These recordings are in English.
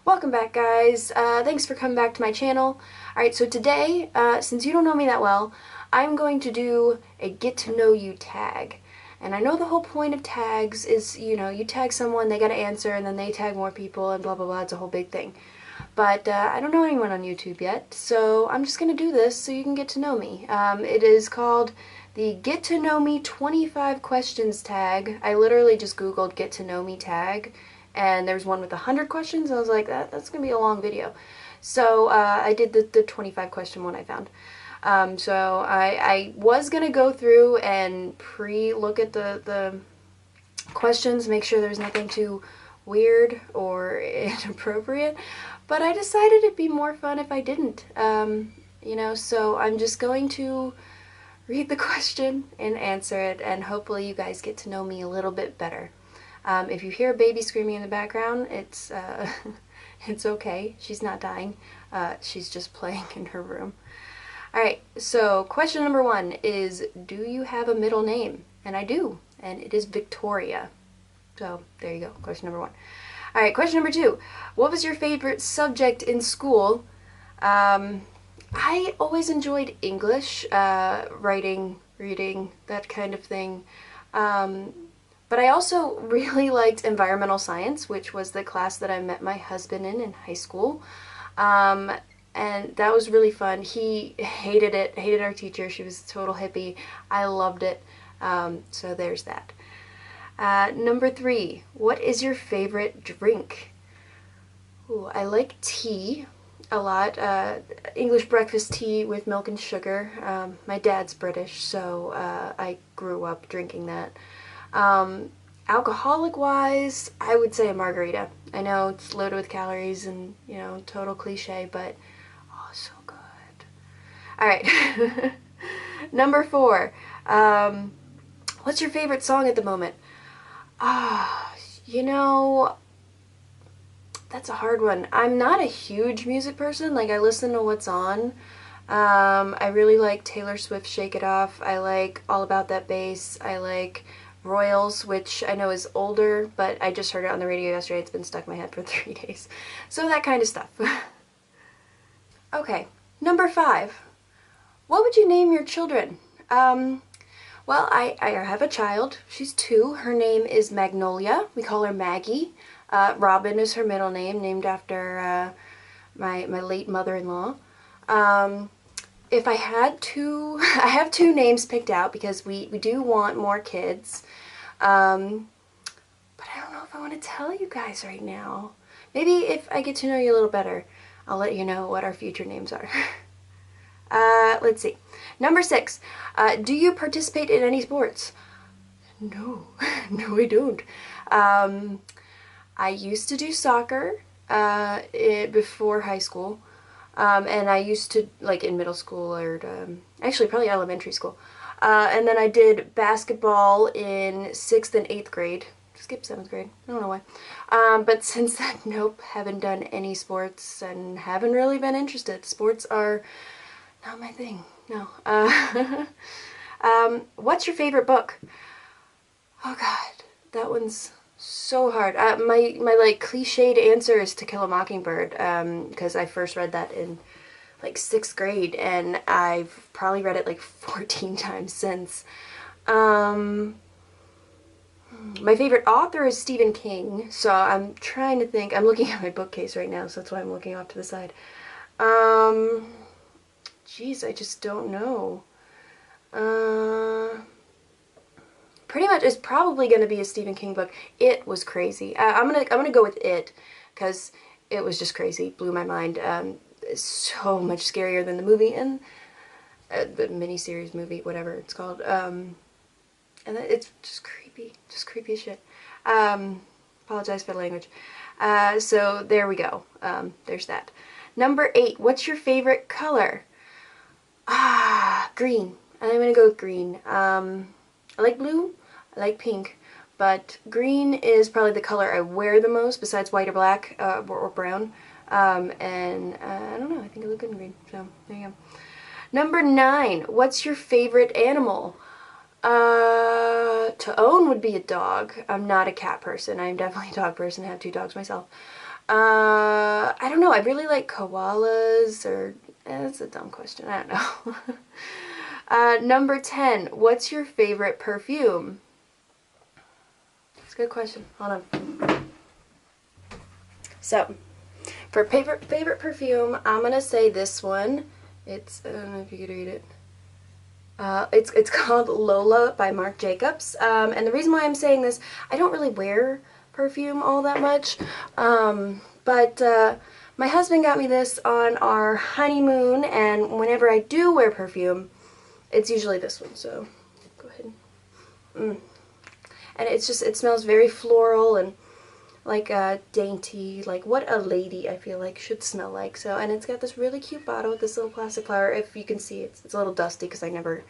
Welcome back, guys. Thanks for coming back to my channel. Alright, so today, since you don't know me that well, I'm going to do a get to know you tag. And I know the whole point of tags is, you tag someone, they gotta answer, and then they tag more people, and blah blah blah, it's a whole big thing. But I don't know anyone on YouTube yet, so I'm just gonna do this so you can get to know me. It is called the Get to Know Me 25 Questions tag. I literally just googled Get to Know Me tag, and there's one with 100 questions. I was like, that's gonna be a long video. So I did the 25 question one I found. So I was gonna go through and pre-look at the questions, make sure there's nothing too weird or inappropriate, but I decided it'd be more fun if I didn't. So I'm just going to read the question and answer it, and hopefully you guys get to know me a little bit better. If you hear a baby screaming in the background, it's it's okay. She's not dying. She's just playing in her room. Alright, so question number 1 is, do you have a middle name? And I do, and it is Victoria. So there you go, question number 1. Alright, question number 2. What was your favorite subject in school? I always enjoyed English, writing, reading, that kind of thing. But I also really liked environmental science, which was the class that I met my husband in high school. And that was really fun. He hated it, hated our teacher. She was a total hippie. I loved it. So there's that. Number 3, what is your favorite drink? Ooh, I like tea a lot. English breakfast tea with milk and sugar. My dad's British, so I grew up drinking that. Alcoholic wise, I would say a margarita. I know it's loaded with calories and, total cliche, but oh, so good. Alright. Number 4. What's your favorite song at the moment? That's a hard one. I'm not a huge music person. Like, I listen to what's on. I really like Taylor Swift Shake It Off. I like All About That Bass. I like Royals, which I know is older, but I just heard it on the radio yesterday. It's been stuck in my head for 3 days. So that kind of stuff. Okay, number 5. What would you name your children? Well, I have a child. She's 2. Her name is Magnolia. We call her Maggie. Robin is her middle name, named after my late mother-in-law. If I had to, I have 2 names picked out because we do want more kids. But I don't know if I want to tell you guys right now. Maybe if I get to know you a little better, I'll let you know what our future names are. Let's see. Number 6. Do you participate in any sports? No. No, I don't. I used to do soccer before high school. And I used to, like, in middle school or actually probably elementary school. And then I did basketball in 6th and 8th grade. Skipped 7th grade. I don't know why. But since then, nope, haven't done any sports and haven't really been interested. Sports are not my thing. No. What's your favorite book? Oh God, that one's so hard. My like cliched answer is To Kill a Mockingbird, because I first read that in like 6th grade, and I've probably read it like 14 times since. My favorite author is Stephen King, so I'm trying to think. I'm looking at my bookcase right now, so that's why I'm looking off to the side. Geez, I just don't know. Pretty much, it's probably going to be a Stephen King book. It was crazy. I'm gonna go with it, because it was just crazy. Blew my mind. It's so much scarier than the movie and the miniseries movie, whatever it's called. And it's just creepy as shit. Apologize for the language. So there we go. There's that. Number 8. What's your favorite color? Green. I'm gonna go with green. I like blue. I like pink. But green is probably the color I wear the most, besides white or black, or brown. And I don't know, I think I look good in green. So, there you go. Number 9. What's your favorite animal? To own would be a dog. I'm not a cat person. I'm definitely a dog person. I have 2 dogs myself. I don't know. I really like koalas, or that's a dumb question. I don't know. Number 10. What's your favorite perfume? That's a good question. Hold on. So, for favorite perfume, I'm gonna say this one. It's, I don't know if you could read it. It's called Lola by Marc Jacobs. And the reason why I'm saying this, I don't really wear perfume all that much. But my husband got me this on our honeymoon, and whenever I do wear perfume, it's usually this one. So, go ahead. And it's just, it smells very floral and like dainty, like what a lady I feel like should smell like. So, and it's got this really cute bottle with this little plastic flower. If you can see, it's a little dusty because I never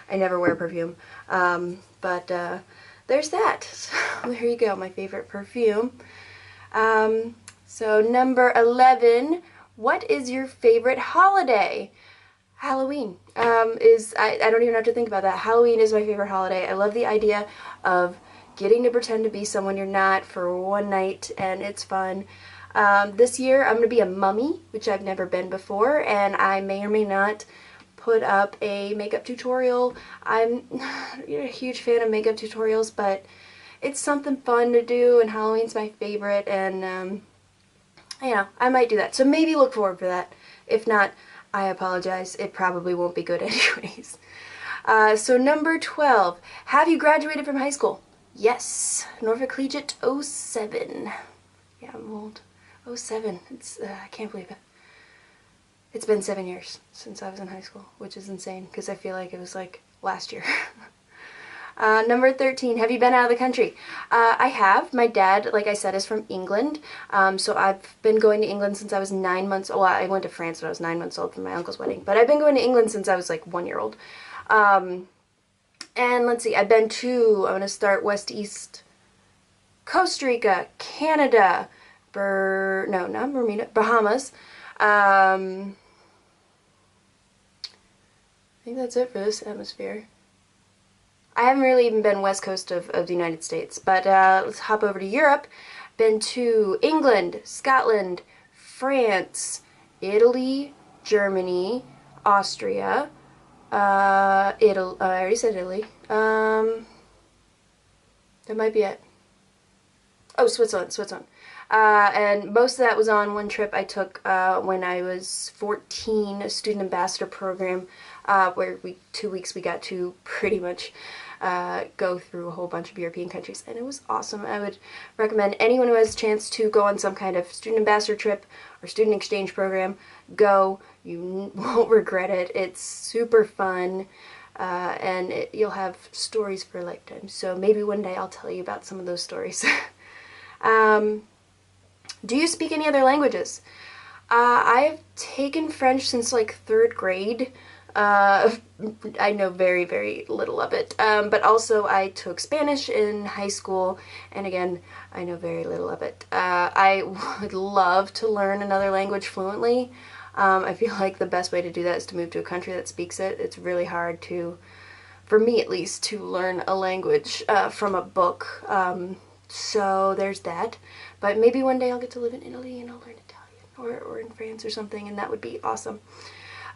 wear perfume. But there's that. So, there you go, my favorite perfume. So number 11, what is your favorite holiday? Halloween I don't even have to think about that. Halloween is my favorite holiday. I love the idea of getting to pretend to be someone you're not for one night, and it's fun. This year I'm going to be a mummy, which I've never been before, and I may or may not put up a makeup tutorial. I'm a huge fan of makeup tutorials, but it's something fun to do, and Halloween's my favorite, and you know, I might do that. So maybe look forward for that. If not, I apologize. It probably won't be good anyways. So number 12, have you graduated from high school? Yes, Norfolk Collegiate 07. Yeah, I'm old. 07. It's I can't believe it. It's been 7 years since I was in high school, which is insane because I feel like it was like last year. Number 13, have you been out of the country? I have. My dad, like I said, is from England. So I've been going to England since I was 9 months old. Well, I went to France when I was 9 months old for my uncle's wedding. But I've been going to England since I was like 1 year old. And let's see, I've been to, I'm going to start west east, Costa Rica, Canada, no, not Bermuda, Bahamas. I think that's it for this atmosphere. I haven't really even been west coast of the United States, but let's hop over to Europe. Been to England, Scotland, France, Italy, Germany, Austria, I already said Italy. That might be it. Oh, Switzerland. And most of that was on one trip I took when I was 14, a student ambassador program, where 2 weeks we got to pretty much go through a whole bunch of European countries, and it was awesome. I would recommend anyone who has a chance to go on some kind of student ambassador trip or student exchange program, go. You won't regret it. It's super fun, and you'll have stories for a lifetime. So maybe one day I'll tell you about some of those stories. Do you speak any other languages? I've taken French since like 3rd grade. I know very, very little of it. But also I took Spanish in high school, and again, I know very little of it. I would love to learn another language fluently. I feel like the best way to do that is to move to a country that speaks it. It's really hard to, for me at least, to learn a language from a book. So there's that. But maybe one day I'll get to live in Italy and I'll learn Italian, or in France or something, and that would be awesome.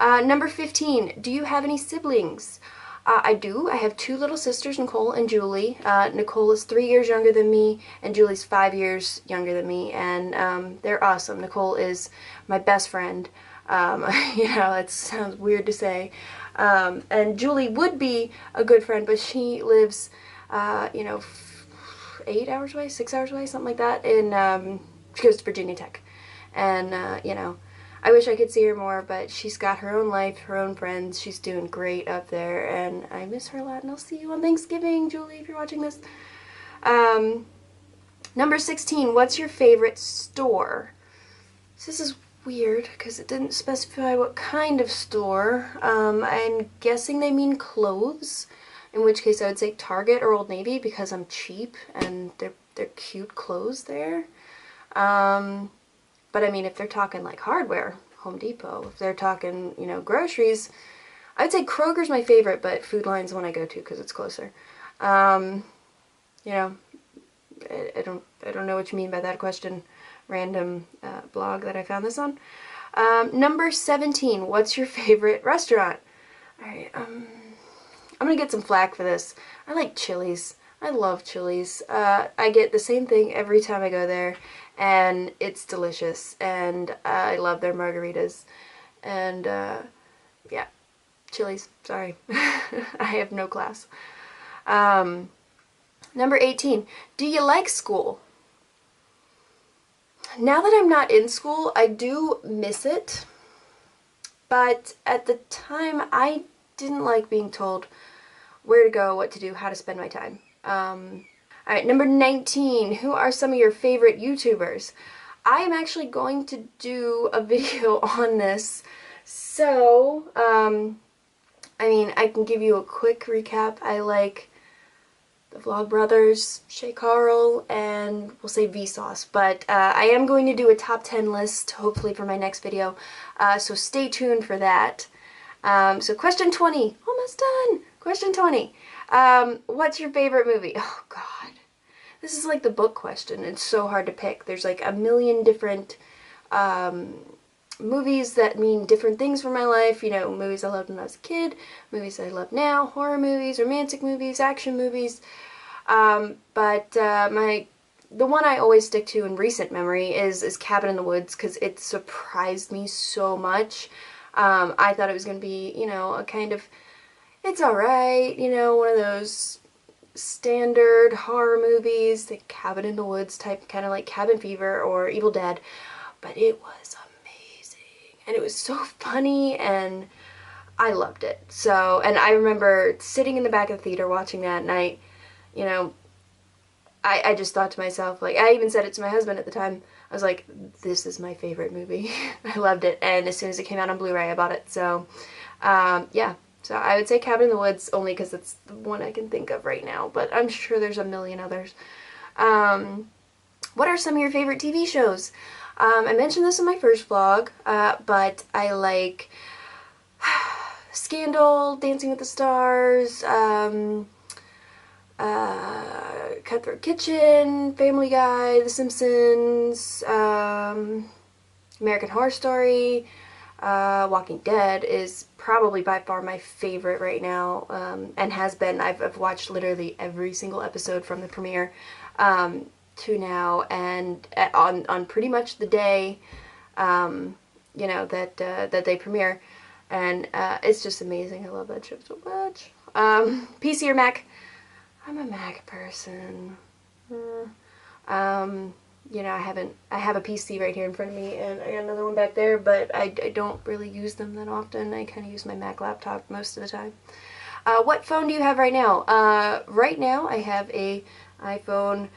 Number 15, do you have any siblings? I do. I have 2 little sisters, Nicole and Julie. Nicole is 3 years younger than me, and Julie's 5 years younger than me, and they're awesome. Nicole is my best friend. You know, that sounds weird to say. And Julie would be a good friend, but she lives, you know, 8 hours away, 6 hours away, something like that, and she goes to Virginia Tech. And, you know, I wish I could see her more, but she's got her own life, her own friends. She's doing great up there, and I miss her a lot, and I'll see you on Thanksgiving, Julie, if you're watching this. Number 16, what's your favorite store? So this is weird, because it didn't specify what kind of store. I'm guessing they mean clothes, in which case I would say Target or Old Navy, because I'm cheap, and they're cute clothes there. But I mean, if they're talking like hardware, Home Depot. If they're talking, you know, groceries, I'd say Kroger's my favorite, but Food Lion's the one I go to because it's closer. You know, I don't know what you mean by that question. Random blog that I found this on. Number 17. What's your favorite restaurant? Alright, I'm gonna get some flack for this. I like Chili's. I love Chili's. I get the same thing every time I go there, and it's delicious, and I love their margaritas. And, yeah, Chili's. Sorry. I have no class. Number 18. Do you like school? Now that I'm not in school, I do miss it. But at the time, I didn't like being told where to go, what to do, how to spend my time. Alright, number 19. Who are some of your favorite YouTubers? I am actually going to do a video on this. So, I mean, I can give you a quick recap. I like the Vlogbrothers, Shay Carl, and we'll say Vsauce. But I am going to do a top 10 list, hopefully for my next video. So stay tuned for that. So question 20. Almost done. Question 20. What's your favorite movie? Oh, God. This is like the book question. It's so hard to pick. There's like a million different movies that mean different things for my life. You know, movies I loved when I was a kid, movies I love now, horror movies, romantic movies, action movies. The one I always stick to in recent memory is Cabin in the Woods, because it surprised me so much. I thought it was going to be, you know, a kind of, it's alright, you know, one of those standard horror movies, the Cabin in the Woods type, kind of like Cabin Fever or Evil Dead, but it was amazing, and it was so funny, and I loved it. So, and I remember sitting in the back of the theater watching that, and you know, I just thought to myself, like, I even said it to my husband at the time, I was like, this is my favorite movie. I loved it, and as soon as it came out on Blu-ray, I bought it. So, yeah. So I would say Cabin in the Woods only because it's the one I can think of right now, but I'm sure there's a million others. What are some of your favorite TV shows? I mentioned this in my first vlog, but I like Scandal, Dancing with the Stars, Cutthroat Kitchen, Family Guy, The Simpsons, American Horror Story, Walking Dead is probably by far my favorite right now, and has been. I've watched literally every single episode from the premiere to now, and on pretty much the day, you know, that they premiere, and it's just amazing. I love that show so much. PC or Mac? I'm a Mac person. You know, I have a PC right here in front of me, and I got another one back there, but I don't really use them that often. I kind of use my Mac laptop most of the time. What phone do you have right now? Right now I have a iPhone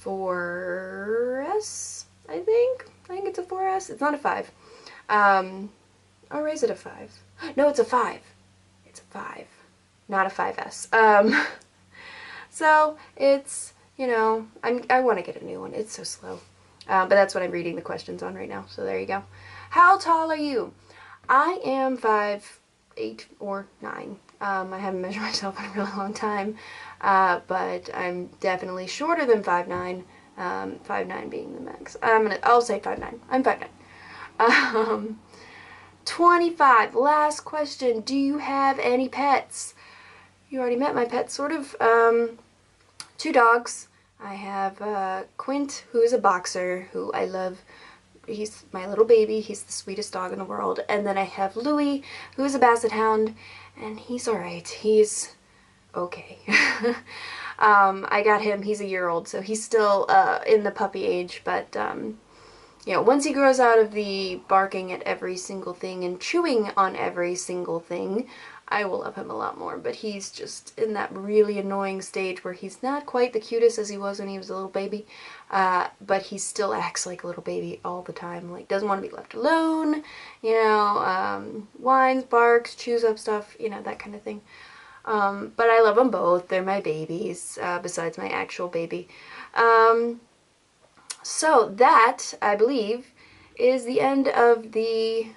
4S, I think. I think it's a 4S. It's not a 5. Or is it a 5? No, it's a 5. It's a 5. Not a 5S. So it's, you know, I want to get a new one. It's so slow. But that's what I'm reading the questions on right now. So there you go. How tall are you? I am 5'8" or 9. I haven't measured myself in a really long time. But I'm definitely shorter than 5'9". 5'9" being the max. I'll say 5'9". I'm 5'9". 25. Last question. Do you have any pets? You already met my pets, sort of. 2 dogs. I have Quint, who is a boxer, who I love. He's my little baby. He's the sweetest dog in the world. And then I have Louie, who is a basset hound, and he's alright. He's okay. I got him. He's a year old, so he's still in the puppy age, but you know, once he grows out of the barking at every single thing and chewing on every single thing, I will love him a lot more. But he's just in that really annoying stage where he's not quite the cutest as he was when he was a little baby, but he still acts like a little baby all the time. Like, doesn't want to be left alone, you know, whines, barks, chews up stuff, you know, that kind of thing. But I love them both. They're my babies, besides my actual baby. So that, I believe, is the end of the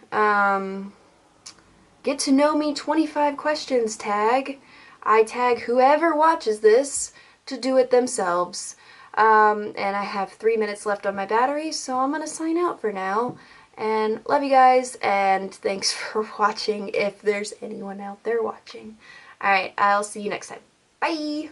Get to Know Me 25 Questions tag. I tag whoever watches this to do it themselves. And I have 3 minutes left on my battery, so I'm gonna sign out for now. And love you guys, and thanks for watching if there's anyone out there watching. Alright, I'll see you next time. Bye!